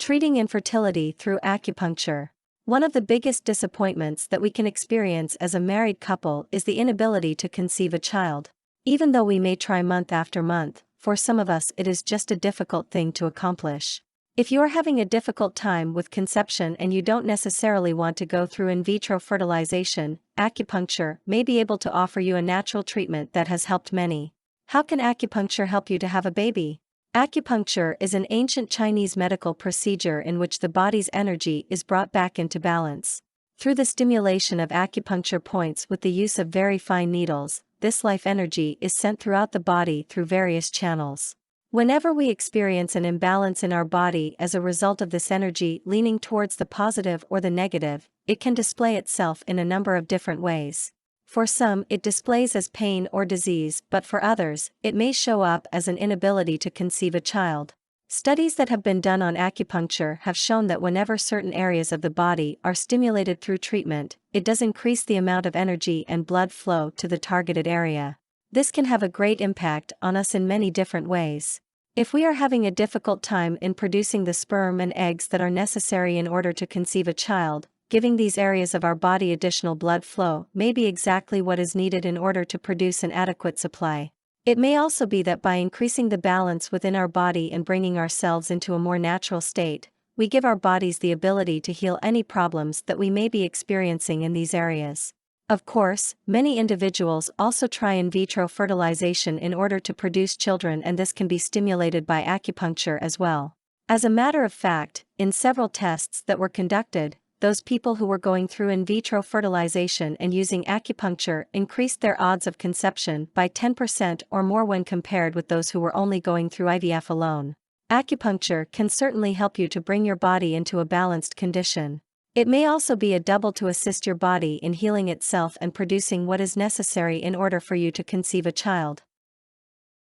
Treating infertility through acupuncture. One of the biggest disappointments that we can experience as a married couple is the inability to conceive a child. Even though we may try month after month, for some of us it is just a difficult thing to accomplish. If you are having a difficult time with conception and you don't necessarily want to go through in vitro fertilization, acupuncture may be able to offer you a natural treatment that has helped many. How can acupuncture help you to have a baby? Acupuncture is an ancient Chinese medical procedure in which the body's energy is brought back into balance. Through the stimulation of acupuncture points with the use of very fine needles, this life energy is sent throughout the body through various channels. Whenever we experience an imbalance in our body as a result of this energy leaning towards the positive or the negative, it can display itself in a number of different ways. For some, it displays as pain or disease, but for others, it may show up as an inability to conceive a child. Studies that have been done on acupuncture have shown that whenever certain areas of the body are stimulated through treatment, it does increase the amount of energy and blood flow to the targeted area. This can have a great impact on us in many different ways. If we are having a difficult time in producing the sperm and eggs that are necessary in order to conceive a child, giving these areas of our body additional blood flow may be exactly what is needed in order to produce an adequate supply. It may also be that by increasing the balance within our body and bringing ourselves into a more natural state, we give our bodies the ability to heal any problems that we may be experiencing in these areas. Of course, many individuals also try in vitro fertilization in order to produce children, and this can be stimulated by acupuncture as well. As a matter of fact, in several tests that were conducted, those people who were going through in vitro fertilization and using acupuncture increased their odds of conception by 10% or more when compared with those who were only going through IVF alone. Acupuncture can certainly help you to bring your body into a balanced condition. It may also be a double to assist your body in healing itself and producing what is necessary in order for you to conceive a child.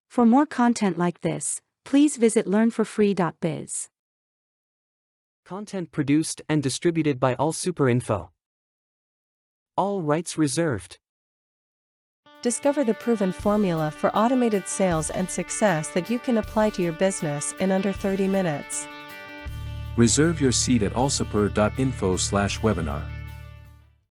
For more content like this, please visit learnforfree.biz. Content produced and distributed by AllSuperInfo. All rights reserved. Discover the proven formula for automated sales and success that you can apply to your business in under 30 minutes. Reserve your seat at allsuper.info/webinar.